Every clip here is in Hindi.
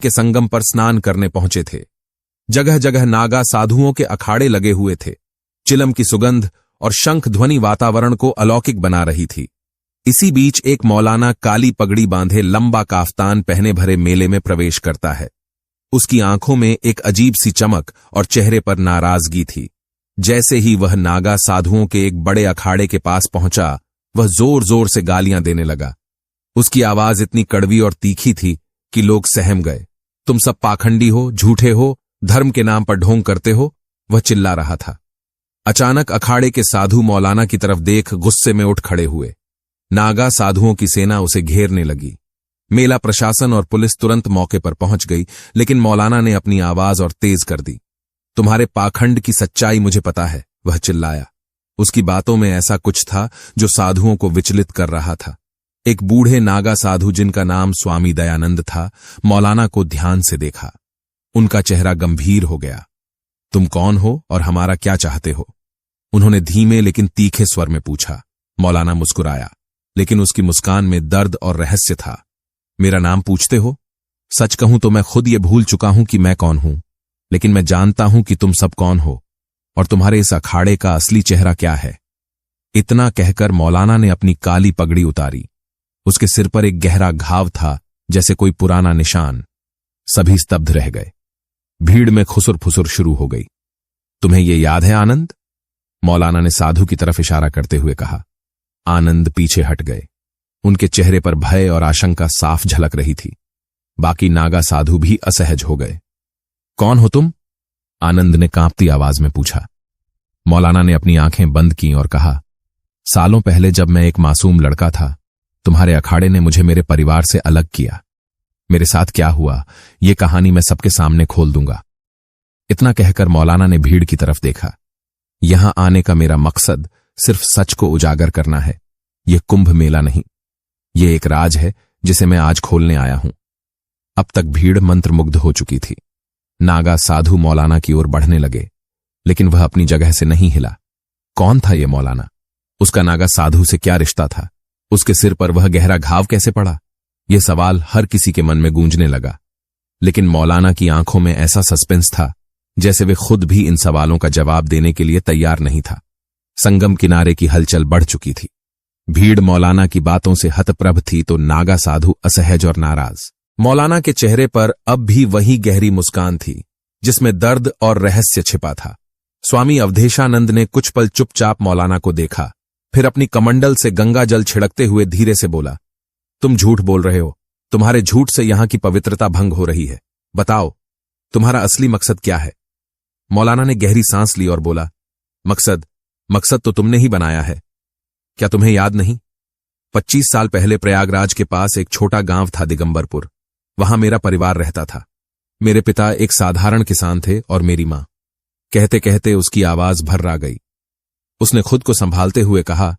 के संगम पर स्नान करने पहुंचे थे। जगह जगह नागा साधुओं के अखाड़े लगे हुए थे। चिलम की सुगंध और शंख ध्वनि वातावरण को अलौकिक बना रही थी। इसी बीच एक मौलाना काली पगड़ी बांधे लंबा काफ्तान पहने भरे मेले में प्रवेश करता है। उसकी आंखों में एक अजीब सी चमक और चेहरे पर नाराजगी थी। जैसे ही वह नागा साधुओं के एक बड़े अखाड़े के पास पहुंचा, वह जोर जोर से गालियां देने लगा। उसकी आवाज इतनी कड़वी और तीखी थी कि लोग सहम गए। तुम सब पाखंडी हो, झूठे हो, धर्म के नाम पर ढोंग करते हो, वह चिल्ला रहा था। अचानक अखाड़े के साधु मौलाना की तरफ देख गुस्से में उठ खड़े हुए। नागा साधुओं की सेना उसे घेरने लगी। मेला प्रशासन और पुलिस तुरंत मौके पर पहुंच गई, लेकिन मौलाना ने अपनी आवाज और तेज कर दी। तुम्हारे पाखंड की सच्चाई मुझे पता है, वह चिल्लाया। उसकी बातों में ऐसा कुछ था जो साधुओं को विचलित कर रहा था। एक बूढ़े नागा साधु जिनका नाम स्वामी दयानंद था, मौलाना को ध्यान से देखा। उनका चेहरा गंभीर हो गया। तुम कौन हो और हमारा क्या चाहते हो? उन्होंने धीमे लेकिन तीखे स्वर में पूछा। मौलाना मुस्कुराया, लेकिन उसकी मुस्कान में दर्द और रहस्य था। मेरा नाम पूछते हो? सच कहूं तो मैं खुद ये भूल चुका हूं कि मैं कौन हूं, लेकिन मैं जानता हूं कि तुम सब कौन हो और तुम्हारे इस अखाड़े का असली चेहरा क्या है। इतना कहकर मौलाना ने अपनी काली पगड़ी उतारी। उसके सिर पर एक गहरा घाव था, जैसे कोई पुराना निशान। सभी स्तब्ध रह गए। भीड़ में खुसुर फुसुर शुरू हो गई। तुम्हें यह याद है आनंद? मौलाना ने साधु की तरफ इशारा करते हुए कहा। आनंद पीछे हट गए। उनके चेहरे पर भय और आशंका साफ झलक रही थी। बाकी नागा साधु भी असहज हो गए। कौन हो तुम? आनंद ने कांपती आवाज में पूछा। मौलाना ने अपनी आंखें बंद की और कहा, सालों पहले जब मैं एक मासूम लड़का था, तुम्हारे अखाड़े ने मुझे मेरे परिवार से अलग किया। मेरे साथ क्या हुआ, ये कहानी मैं सबके सामने खोल दूंगा। इतना कहकर मौलाना ने भीड़ की तरफ देखा। यहां आने का मेरा मकसद सिर्फ सच को उजागर करना है। यह कुंभ मेला नहीं, यह एक राज है जिसे मैं आज खोलने आया हूं। अब तक भीड़ मंत्रमुग्ध हो चुकी थी। नागा साधु मौलाना की ओर बढ़ने लगे, लेकिन वह अपनी जगह से नहीं हिला। कौन था यह मौलाना? उसका नागा साधु से क्या रिश्ता था? उसके सिर पर वह गहरा घाव कैसे पड़ा? यह सवाल हर किसी के मन में गूंजने लगा। लेकिन मौलाना की आंखों में ऐसा सस्पेंस था जैसे वे खुद भी इन सवालों का जवाब देने के लिए तैयार नहीं था। संगम किनारे की हलचल बढ़ चुकी थी। भीड़ मौलाना की बातों से हतप्रभ थी तो नागा साधु असहज और नाराज। मौलाना के चेहरे पर अब भी वही गहरी मुस्कान थी जिसमें दर्द और रहस्य छिपा था। स्वामी अवधेशानंद ने कुछ पल चुपचाप मौलाना को देखा, फिर अपनी कमंडल से गंगा जल छिड़कते हुए धीरे से बोला, तुम झूठ बोल रहे हो। तुम्हारे झूठ से यहां की पवित्रता भंग हो रही है। बताओ, तुम्हारा असली मकसद क्या है? मौलाना ने गहरी सांस ली और बोला, मकसद तो तुमने ही बनाया है। क्या तुम्हें याद नहीं? 25 साल पहले प्रयागराज के पास एक छोटा गांव था दिगंबरपुर। वहां मेरा परिवार रहता था। मेरे पिता एक साधारण किसान थे और मेरी मां। कहते कहते उसकी आवाज भर्रा गई। उसने खुद को संभालते हुए कहा,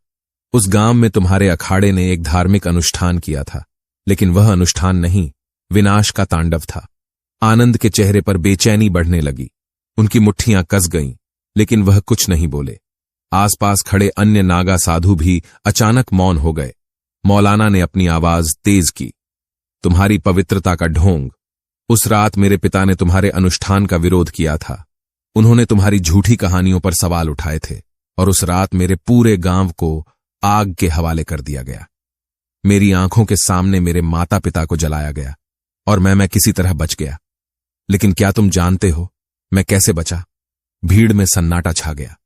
उस गांव में तुम्हारे अखाड़े ने एक धार्मिक अनुष्ठान किया था, लेकिन वह अनुष्ठान नहीं, विनाश का तांडव था। आनंद के चेहरे पर बेचैनी बढ़ने लगी। उनकी मुट्ठियां कस गईं, लेकिन वह कुछ नहीं बोले। आसपास खड़े अन्य नागा साधु भी अचानक मौन हो गए। मौलाना ने अपनी आवाज तेज की, तुम्हारी पवित्रता का ढोंग। उस रात मेरे पिता ने तुम्हारे अनुष्ठान का विरोध किया था। उन्होंने तुम्हारी झूठी कहानियों पर सवाल उठाए थे और उस रात मेरे पूरे गांव को आग के हवाले कर दिया गया। मेरी आंखों के सामने मेरे माता पिता को जलाया गया और मैं किसी तरह बच गया। लेकिन क्या तुम जानते हो मैं कैसे बचा? भीड़ में सन्नाटा छा गया।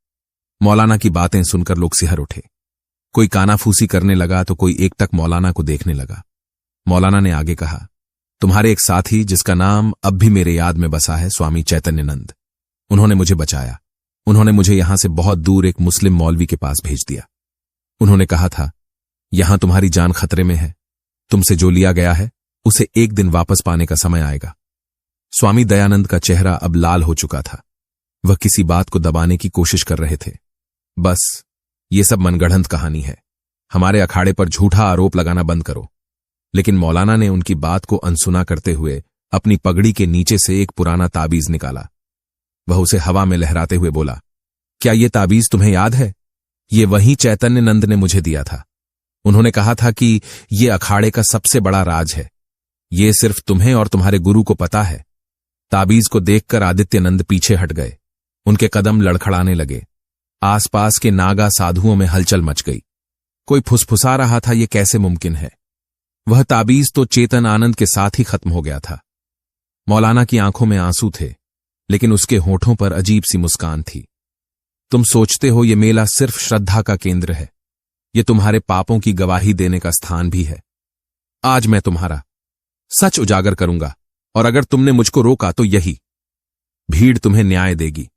मौलाना की बातें सुनकर लोग सिहर उठे। कोई कानाफूसी करने लगा तो कोई एकटक मौलाना को देखने लगा। मौलाना ने आगे कहा, तुम्हारे एक साथी जिसका नाम अब भी मेरे याद में बसा है, स्वामी चैतन्यनंद, उन्होंने मुझे बचाया। उन्होंने मुझे यहां से बहुत दूर एक मुस्लिम मौलवी के पास भेज दिया। उन्होंने कहा था, यहां तुम्हारी जान खतरे में है। तुमसे जो लिया गया है उसे एक दिन वापस पाने का समय आएगा। स्वामी दयानंद का चेहरा अब लाल हो चुका था। वह किसी बात को दबाने की कोशिश कर रहे थे। बस, ये सब मनगढ़ंत कहानी है। हमारे अखाड़े पर झूठा आरोप लगाना बंद करो। लेकिन मौलाना ने उनकी बात को अनसुना करते हुए अपनी पगड़ी के नीचे से एक पुराना ताबीज निकाला। वह उसे हवा में लहराते हुए बोला, क्या ये ताबीज तुम्हें याद है? ये वही चैतन्यनंद ने मुझे दिया था। उन्होंने कहा था कि ये अखाड़े का सबसे बड़ा राज है। ये सिर्फ तुम्हें और तुम्हारे गुरु को पता है। ताबीज को देखकर आदित्यनंद पीछे हट गए। उनके कदम लड़खड़ाने लगे। आसपास के नागा साधुओं में हलचल मच गई। कोई फुसफुसा रहा था, ये कैसे मुमकिन है? वह ताबीज तो चेतन आनंद के साथ ही खत्म हो गया था। मौलाना की आंखों में आंसू थे, लेकिन उसके होठों पर अजीब सी मुस्कान थी। तुम सोचते हो ये मेला सिर्फ श्रद्धा का केंद्र है? ये तुम्हारे पापों की गवाही देने का स्थान भी है। आज मैं तुम्हारा सच उजागर करूंगा, और अगर तुमने मुझको रोका तो यही भीड़ तुम्हें न्याय देगी।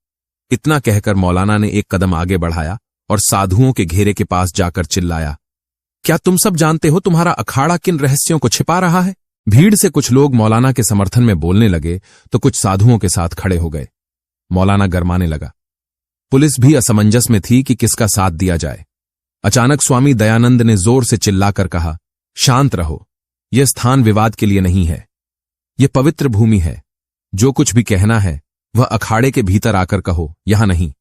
इतना कहकर मौलाना ने एक कदम आगे बढ़ाया और साधुओं के घेरे के पास जाकर चिल्लाया, क्या तुम सब जानते हो तुम्हारा अखाड़ा किन रहस्यों को छिपा रहा है? भीड़ से कुछ लोग मौलाना के समर्थन में बोलने लगे तो कुछ साधुओं के साथ खड़े हो गए। मौलाना गरमाने लगा। पुलिस भी असमंजस में थी कि किसका साथ दिया जाए। अचानक स्वामी दयानंद ने जोर से चिल्लाकर कहा, शांत रहो, यह स्थान विवाद के लिए नहीं है। यह पवित्र भूमि है। जो कुछ भी कहना है वह अखाड़े के भीतर आकर कहो, यहां नहीं।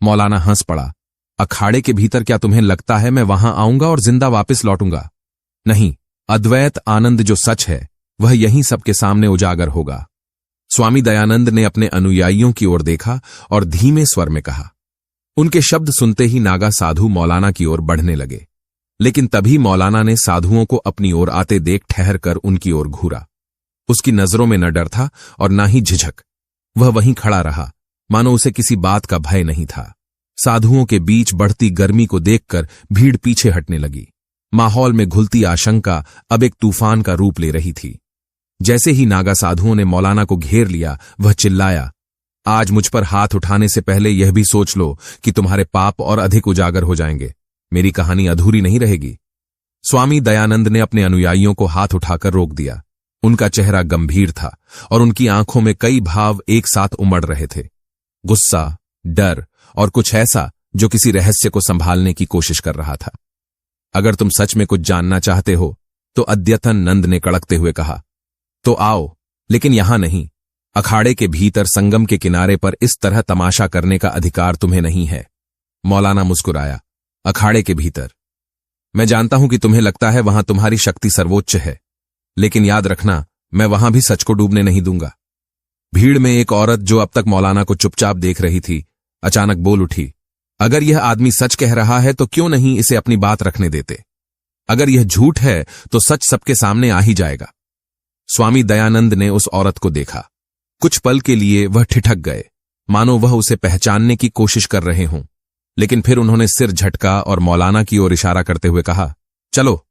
मौलाना हंस पड़ा। अखाड़े के भीतर क्या तुम्हें लगता है मैं वहां आऊंगा और जिंदा वापस लौटूंगा? नहीं, अद्वैत आनंद जो सच है वह यहीं सबके सामने उजागर होगा। स्वामी दयानंद ने अपने अनुयायियों की ओर देखा और धीमे स्वर में कहा। उनके शब्द सुनते ही नागा साधु मौलाना की ओर बढ़ने लगे, लेकिन तभी मौलाना ने साधुओं को अपनी ओर आते देख ठहर कर उनकी ओर घूरा। उसकी नजरों में न डर था और न ही झिझक। वह वहीं खड़ा रहा, मानो उसे किसी बात का भय नहीं था। साधुओं के बीच बढ़ती गर्मी को देखकर भीड़ पीछे हटने लगी। माहौल में घुलती आशंका अब एक तूफान का रूप ले रही थी। जैसे ही नागा साधुओं ने मौलाना को घेर लिया, वह चिल्लाया, आज मुझ पर हाथ उठाने से पहले यह भी सोच लो कि तुम्हारे पाप और अधिक उजागर हो जाएंगे। मेरी कहानी अधूरी नहीं रहेगी। स्वामी दयानंद ने अपने अनुयायियों को हाथ उठाकर रोक दिया। उनका चेहरा गंभीर था और उनकी आंखों में कई भाव एक साथ उमड़ रहे थे, गुस्सा, डर और कुछ ऐसा जो किसी रहस्य को संभालने की कोशिश कर रहा था। अगर तुम सच में कुछ जानना चाहते हो, तो अद्यतन नंद ने कड़कते हुए कहा, तो आओ, लेकिन यहां नहीं। अखाड़े के भीतर संगम के किनारे पर इस तरह तमाशा करने का अधिकार तुम्हें नहीं है। मौलाना मुस्कुराया। अखाड़े के भीतर? मैं जानता हूं कि तुम्हें लगता है वहां तुम्हारी शक्ति सर्वोच्च है, लेकिन याद रखना, मैं वहां भी सच को डूबने नहीं दूंगा। भीड़ में एक औरत जो अब तक मौलाना को चुपचाप देख रही थी, अचानक बोल उठी, अगर यह आदमी सच कह रहा है तो क्यों नहीं इसे अपनी बात रखने देते? अगर यह झूठ है तो सच सबके सामने आ ही जाएगा। स्वामी दयानंद ने उस औरत को देखा। कुछ पल के लिए वह ठिठक गए, मानो वह उसे पहचानने की कोशिश कर रहे हों, लेकिन फिर उन्होंने सिर झटका और मौलाना की ओर इशारा करते हुए कहा, चलो।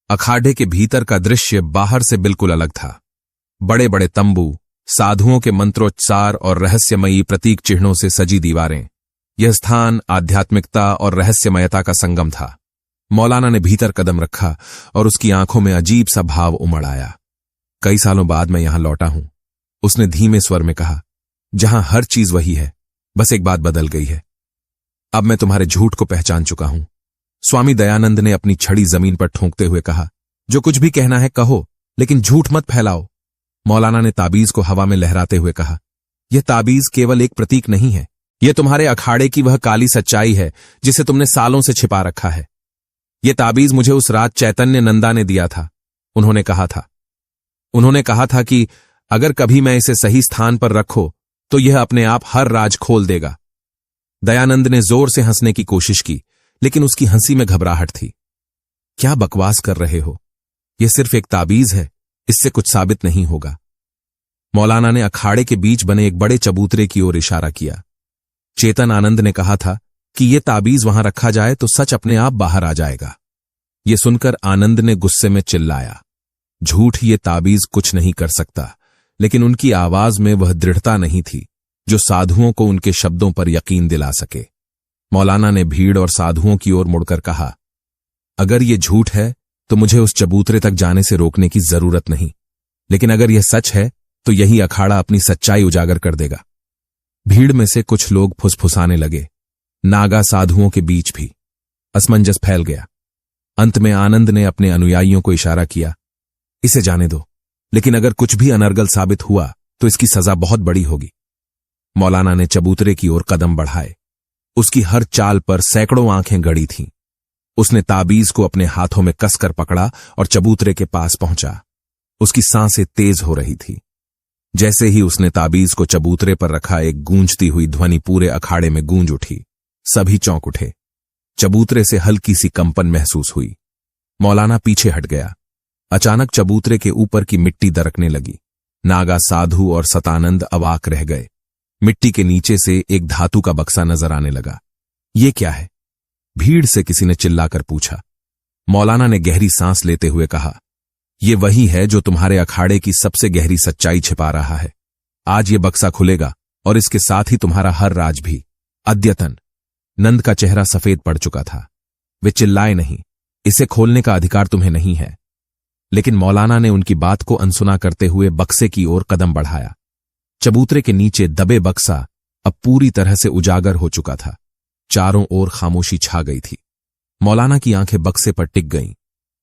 अखाड़े के भीतर का दृश्य बाहर से बिल्कुल अलग था। बड़े बड़े तंबू, साधुओं के मंत्रोच्चार और रहस्यमयी प्रतीक चिन्हों से सजी दीवारें। यह स्थान आध्यात्मिकता और रहस्यमयता का संगम था। मौलाना ने भीतर कदम रखा और उसकी आंखों में अजीब सा भाव उमड़ आया। कई सालों बाद मैं यहां लौटा हूं, उसने धीमे स्वर में कहा, जहां हर चीज वही है, बस एक बात बदल गई है। अब मैं तुम्हारे झूठ को पहचान चुका हूं। स्वामी दयानंद ने अपनी छड़ी जमीन पर ठोंकते हुए कहा, जो कुछ भी कहना है कहो, लेकिन झूठ मत फैलाओ। मौलाना ने ताबीज को हवा में लहराते हुए कहा, यह ताबीज केवल एक प्रतीक नहीं है, यह तुम्हारे अखाड़े की वह काली सच्चाई है जिसे तुमने सालों से छिपा रखा है। यह ताबीज मुझे उस रात चैतन्य नंदा ने दिया था। उन्होंने कहा था कि अगर कभी मैं इसे सही स्थान पर रखो तो यह अपने आप हर राज खोल देगा। दयानंद ने जोर से हंसने की कोशिश की, लेकिन उसकी हंसी में घबराहट थी। क्या बकवास कर रहे हो? यह सिर्फ एक ताबीज है, इससे कुछ साबित नहीं होगा। मौलाना ने अखाड़े के बीच बने एक बड़े चबूतरे की ओर इशारा किया। चेतन आनंद ने कहा था कि यह ताबीज वहां रखा जाए तो सच अपने आप बाहर आ जाएगा। यह सुनकर आनंद ने गुस्से में चिल्लाया, झूठ ये ताबीज कुछ नहीं कर सकता। लेकिन उनकी आवाज में वह दृढ़ता नहीं थी जो साधुओं को उनके शब्दों पर यकीन दिला सके। मौलाना ने भीड़ और साधुओं की ओर मुड़कर कहा, अगर यह झूठ है तो मुझे उस चबूतरे तक जाने से रोकने की जरूरत नहीं, लेकिन अगर यह सच है तो यही अखाड़ा अपनी सच्चाई उजागर कर देगा। भीड़ में से कुछ लोग फुसफुसाने लगे, नागा साधुओं के बीच भी असमंजस फैल गया। अंत में आनंद ने अपने अनुयायियों को इशारा किया, इसे जाने दो, लेकिन अगर कुछ भी अनर्गल साबित हुआ तो इसकी सजा बहुत बड़ी होगी। मौलाना ने चबूतरे की ओर कदम बढ़ाए। उसकी हर चाल पर सैकड़ों आंखें गड़ी थीं। उसने ताबीज को अपने हाथों में कसकर पकड़ा और चबूतरे के पास पहुंचा। उसकी सांसें तेज हो रही थी। जैसे ही उसने ताबीज को चबूतरे पर रखा, एक गूंजती हुई ध्वनि पूरे अखाड़े में गूंज उठी। सभी चौंक उठे। चबूतरे से हल्की सी कंपन महसूस हुई। मौलाना पीछे हट गया। अचानक चबूतरे के ऊपर की मिट्टी दरकने लगी। नागा साधु और सतानंद अवाक रह गए। मिट्टी के नीचे से एक धातु का बक्सा नजर आने लगा। ये क्या है? भीड़ से किसी ने चिल्लाकर पूछा। मौलाना ने गहरी सांस लेते हुए कहा, ये वही है जो तुम्हारे अखाड़े की सबसे गहरी सच्चाई छिपा रहा है। आज ये बक्सा खुलेगा और इसके साथ ही तुम्हारा हर राज भी। अद्यतन। नंद का चेहरा सफेद पड़ चुका था। वे चिल्लाए नहीं, इसे खोलने का अधिकार तुम्हें नहीं है। लेकिन मौलाना ने उनकी बात को अनसुना करते हुए बक्से की ओर कदम बढ़ाया। चबूतरे के नीचे दबे बक्सा अब पूरी तरह से उजागर हो चुका था। चारों ओर खामोशी छा गई थी। मौलाना की आंखें बक्से पर टिक गईं,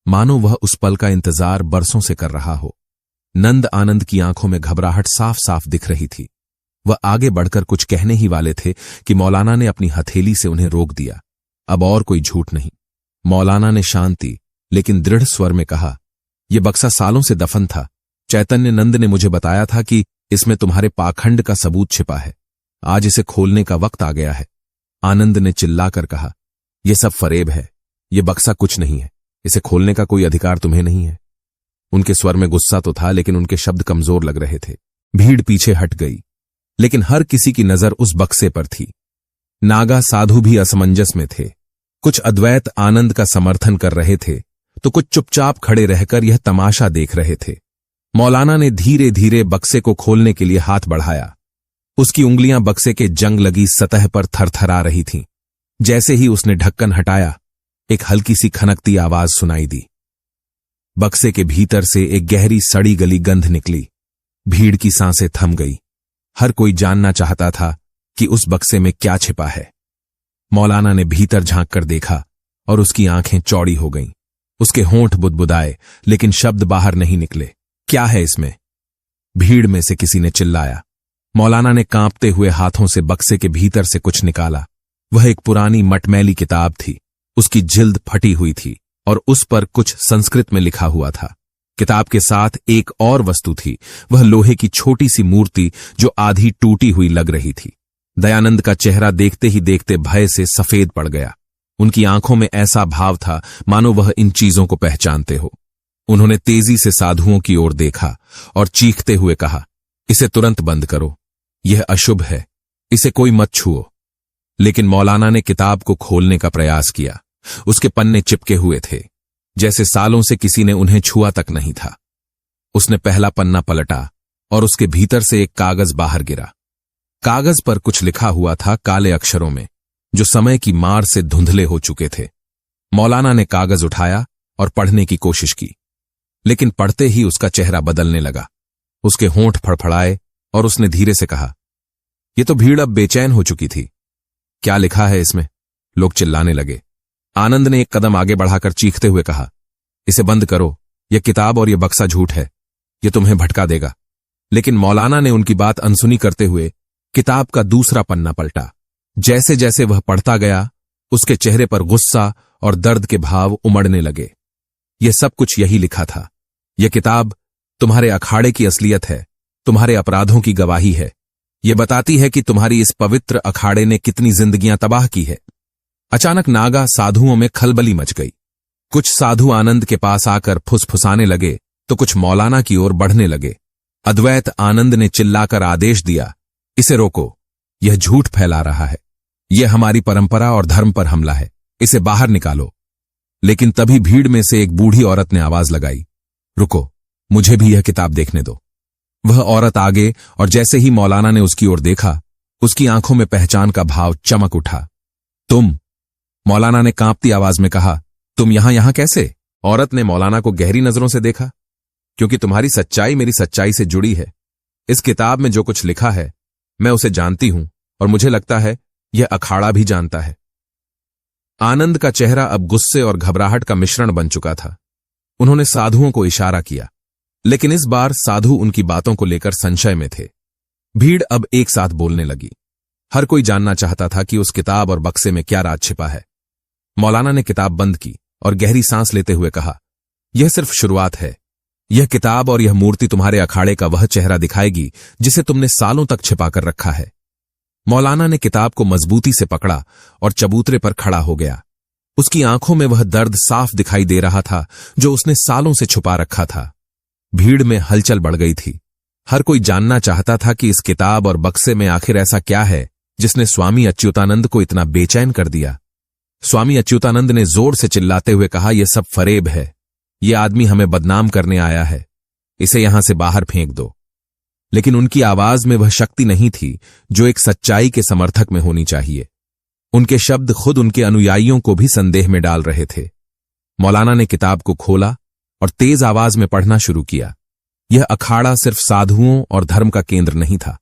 मानो वह उस पल का इंतजार बरसों से कर रहा हो। नंद आनंद की आंखों में घबराहट साफ साफ दिख रही थी। वह आगे बढ़कर कुछ कहने ही वाले थे कि मौलाना ने अपनी हथेली से उन्हें रोक दिया। अब और कोई झूठ नहीं। मौलाना ने शांति लेकिन दृढ़ स्वर में कहा, यह बक्सा सालों से दफन था। चैतन्य नंद ने मुझे बताया था कि इसमें तुम्हारे पाखंड का सबूत छिपा है। आज इसे खोलने का वक्त आ गया है। आनंद ने चिल्लाकर कहा, यह सब फरेब है। यह बक्सा कुछ नहीं है। इसे खोलने का कोई अधिकार तुम्हें नहीं है। उनके स्वर में गुस्सा तो था, लेकिन उनके शब्द कमजोर लग रहे थे। भीड़ पीछे हट गई, लेकिन हर किसी की नजर उस बक्से पर थी। नागा साधु भी असमंजस में थे। कुछ अद्वैत आनंद का समर्थन कर रहे थे, तो कुछ चुपचाप खड़े रहकर यह तमाशा देख रहे थे। मौलाना ने धीरे धीरे बक्से को खोलने के लिए हाथ बढ़ाया। उसकी उंगलियां बक्से के जंग लगी सतह पर थरथरा रही थीं। जैसे ही उसने ढक्कन हटाया, एक हल्की सी खनकती आवाज सुनाई दी। बक्से के भीतर से एक गहरी सड़ी गली गंध निकली। भीड़ की सांसें थम गई। हर कोई जानना चाहता था कि उस बक्से में क्या छिपा है। मौलाना ने भीतर झांक कर देखा और उसकी आंखें चौड़ी हो गईं। उसके होंठ बुदबुदाए, लेकिन शब्द बाहर नहीं निकले। क्या है इसमें? भीड़ में से किसी ने चिल्लाया। मौलाना ने कांपते हुए हाथों से बक्से के भीतर से कुछ निकाला। वह एक पुरानी मटमैली किताब थी। उसकी जिल्द फटी हुई थी और उस पर कुछ संस्कृत में लिखा हुआ था। किताब के साथ एक और वस्तु थी। वह लोहे की छोटी सी मूर्ति जो आधी टूटी हुई लग रही थी। दयानंद का चेहरा देखते ही देखते भय से सफेद पड़ गया। उनकी आंखों में ऐसा भाव था मानो वह इन चीजों को पहचानते हो। उन्होंने तेजी से साधुओं की ओर देखा और चीखते हुए कहा, इसे तुरंत बंद करो। यह अशुभ है। इसे कोई मत छुओ। लेकिन मौलाना ने किताब को खोलने का प्रयास किया। उसके पन्ने चिपके हुए थे, जैसे सालों से किसी ने उन्हें छुआ तक नहीं था। उसने पहला पन्ना पलटा और उसके भीतर से एक कागज बाहर गिरा। कागज पर कुछ लिखा हुआ था काले अक्षरों में, जो समय की मार से धुंधले हो चुके थे। मौलाना ने कागज उठाया और पढ़ने की कोशिश की, लेकिन पढ़ते ही उसका चेहरा बदलने लगा। उसके होंठ फड़फड़ाए और उसने धीरे से कहा, यह तो भीड़ अब बेचैन हो चुकी थी। क्या लिखा है इसमें? लोग चिल्लाने लगे। आनंद ने एक कदम आगे बढ़ाकर चीखते हुए कहा, इसे बंद करो। यह किताब और यह बक्सा झूठ है। यह तुम्हें भटका देगा। लेकिन मौलाना ने उनकी बात अनसुनी करते हुए किताब का दूसरा पन्ना पलटा। जैसे जैसे वह पढ़ता गया, उसके चेहरे पर गुस्सा और दर्द के भाव उमड़ने लगे। यह सब कुछ यही लिखा था। यह किताब तुम्हारे अखाड़े की असलियत है, तुम्हारे अपराधों की गवाही है। यह बताती है कि तुम्हारी इस पवित्र अखाड़े ने कितनी जिंदगियां तबाह की है। अचानक नागा साधुओं में खलबली मच गई। कुछ साधु आनंद के पास आकर फुसफुसाने लगे, तो कुछ मौलाना की ओर बढ़ने लगे। अद्वैत आनंद ने चिल्लाकर आदेश दिया, इसे रोको। यह झूठ फैला रहा है। यह हमारी परंपरा और धर्म पर हमला है। इसे बाहर निकालो। लेकिन तभी भीड़ में से एक बूढ़ी औरत ने आवाज लगाई, रुको, मुझे भी यह किताब देखने दो। वह औरत आगे, और जैसे ही मौलाना ने उसकी ओर देखा, उसकी आंखों में पहचान का भाव चमक उठा। तुम? मौलाना ने कांपती आवाज में कहा, तुम यहां कैसे? औरत ने मौलाना को गहरी नजरों से देखा। क्योंकि तुम्हारी सच्चाई मेरी सच्चाई से जुड़ी है। इस किताब में जो कुछ लिखा है, मैं उसे जानती हूं, और मुझे लगता है यह अखाड़ा भी जानता है। आनंद का चेहरा अब गुस्से और घबराहट का मिश्रण बन चुका था। उन्होंने साधुओं को इशारा किया, लेकिन इस बार साधु उनकी बातों को लेकर संशय में थे। भीड़ अब एक साथ बोलने लगी। हर कोई जानना चाहता था कि उस किताब और बक्से में क्या राज छिपा है। मौलाना ने किताब बंद की और गहरी सांस लेते हुए कहा, यह सिर्फ शुरुआत है। यह किताब और यह मूर्ति तुम्हारे अखाड़े का वह चेहरा दिखाएगी जिसे तुमने सालों तक छिपा कर रखा है। मौलाना ने किताब को मजबूती से पकड़ा और चबूतरे पर खड़ा हो गया। उसकी आंखों में वह दर्द साफ दिखाई दे रहा था जो उसने सालों से छुपा रखा था। भीड़ में हलचल बढ़ गई थी। हर कोई जानना चाहता था कि इस किताब और बक्से में आखिर ऐसा क्या है जिसने स्वामी अच्युतानंद को इतना बेचैन कर दिया। स्वामी अच्युतानंद ने जोर से चिल्लाते हुए कहा, यह सब फरेब है। यह आदमी हमें बदनाम करने आया है। इसे यहां से बाहर फेंक दो। लेकिन उनकी आवाज में वह शक्ति नहीं थी जो एक सच्चाई के समर्थक में होनी चाहिए। उनके शब्द खुद उनके अनुयायियों को भी संदेह में डाल रहे थे। मौलाना ने किताब को खोला और तेज आवाज में पढ़ना शुरू किया। यह अखाड़ा सिर्फ साधुओं और धर्म का केंद्र नहीं था।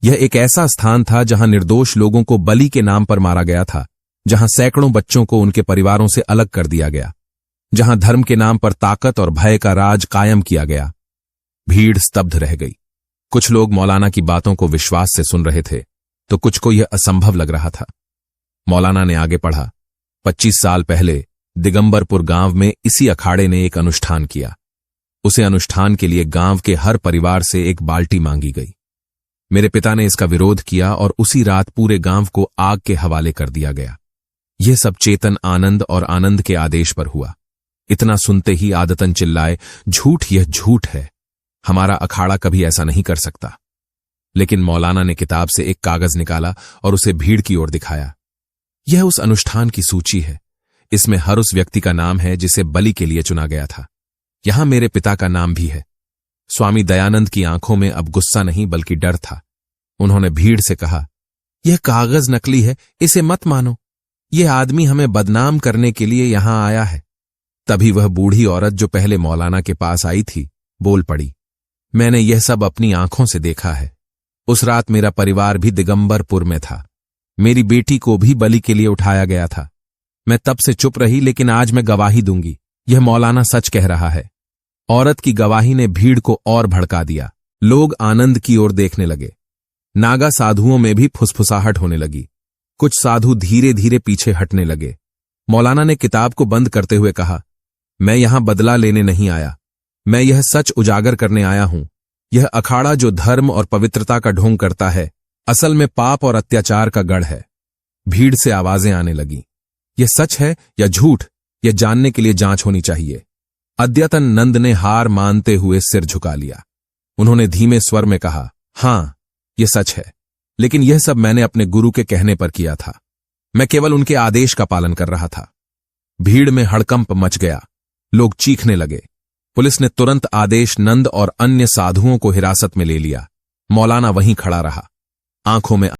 यह एक ऐसा स्थान था जहां निर्दोष लोगों को बलि के नाम पर मारा गया था, जहां सैकड़ों बच्चों को उनके परिवारों से अलग कर दिया गया, जहां धर्म के नाम पर ताकत और भय का राज कायम किया गया। भीड़ स्तब्ध रह गई। कुछ लोग मौलाना की बातों को विश्वास से सुन रहे थे, तो कुछ को यह असंभव लग रहा था। मौलाना ने आगे पढ़ा, 25 साल पहले दिगंबरपुर गांव में इसी अखाड़े ने एक अनुष्ठान किया। उसे अनुष्ठान के लिए गांव के हर परिवार से एक बाल्टी मांगी गई। मेरे पिता ने इसका विरोध किया और उसी रात पूरे गांव को आग के हवाले कर दिया गया। यह सब चेतन आनंद और आनंद के आदेश पर हुआ। इतना सुनते ही आदतन चिल्लाए, झूठ, यह झूठ है। हमारा अखाड़ा कभी ऐसा नहीं कर सकता। लेकिन मौलाना ने किताब से एक कागज निकाला और उसे भीड़ की ओर दिखाया। यह उस अनुष्ठान की सूची है। इसमें हर उस व्यक्ति का नाम है जिसे बलि के लिए चुना गया था। यहां मेरे पिता का नाम भी है। स्वामी दयानंद की आंखों में अब गुस्सा नहीं बल्कि डर था। उन्होंने भीड़ से कहा, यह कागज नकली है, इसे मत मानो। यह आदमी हमें बदनाम करने के लिए यहां आया है। तभी वह बूढ़ी औरत जो पहले मौलाना के पास आई थी बोल पड़ी, मैंने यह सब अपनी आंखों से देखा है। उस रात मेरा परिवार भी दिगंबरपुर में था। मेरी बेटी को भी बलि के लिए उठाया गया था। मैं तब से चुप रही, लेकिन आज मैं गवाही दूंगी। यह मौलाना सच कह रहा है। औरत की गवाही ने भीड़ को और भड़का दिया। लोग आनंद की ओर देखने लगे। नागा साधुओं में भी फुसफुसाहट होने लगी। कुछ साधु धीरे धीरे पीछे हटने लगे। मौलाना ने किताब को बंद करते हुए कहा, मैं यहां बदला लेने नहीं आया। मैं यह सच उजागर करने आया हूं। यह अखाड़ा जो धर्म और पवित्रता का ढोंग करता है, असल में पाप और अत्याचार का गढ़ है। भीड़ से आवाजें आने लगीं। यह सच है या झूठ, यह जानने के लिए जांच होनी चाहिए। अद्यतन नंद ने हार मानते हुए सिर झुका लिया। उन्होंने धीमे स्वर में कहा, हां, यह सच है, लेकिन यह सब मैंने अपने गुरु के कहने पर किया था। मैं केवल उनके आदेश का पालन कर रहा था। भीड़ में हड़कंप मच गया। लोग चीखने लगे। पुलिस ने तुरंत आदेश नंद और अन्य साधुओं को हिरासत में ले लिया। मौलाना वहीं खड़ा रहा, आंखों में